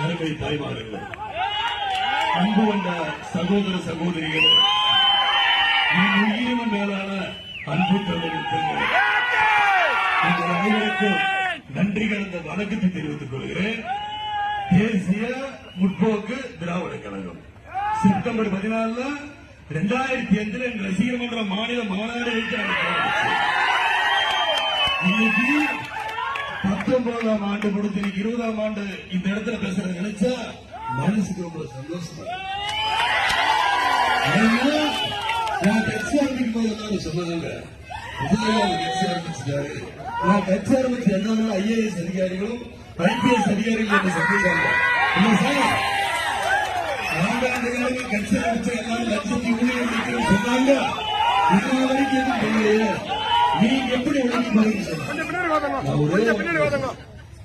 அருமை தாய்மார்களே, அன்பு கொண்ட சகோதர சகோதரிகளே, உயிரினும் மேலான அன்பு தமிழகத்தில் உங்கள் அனைவருக்கும் நன்றி கலந்த வணக்கத்தை தெரிவித்துக் கொள்கிறேன். தேசிய முற்போக்கு திராவிட கழகம் செப்டம்பர் 14 2005 ரசிகர் மன்ற மாநில மாநாடு இன்னைக்கு 19ஆம் ஆண்டு முடித்து 20ஆம் ஆண்டு இந்த இடத்துல பேசுறத நினைச்சா மனசுக்கு ரொம்ப சந்தோஷமா. நான் கட்சி ஆரம்பிக்கும் போது சொன்னாங்க, கட்சி ஆரம்பிச்சிட்டாரு. நான் கட்சி ஆரம்பிச்சு என்ன IAS அதிகாரிகளும் IPS அதிகாரிகள் என்று சந்திச்சாங்க. கட்சி ஆரம்பிச்ச எல்லாரும் லட்சத்தி ஊழியர்கள் சொன்னாங்க. இது வரைக்கும் எதுவும் தெரியல. நீங்க எப்படி உழைக்க போறீங்க?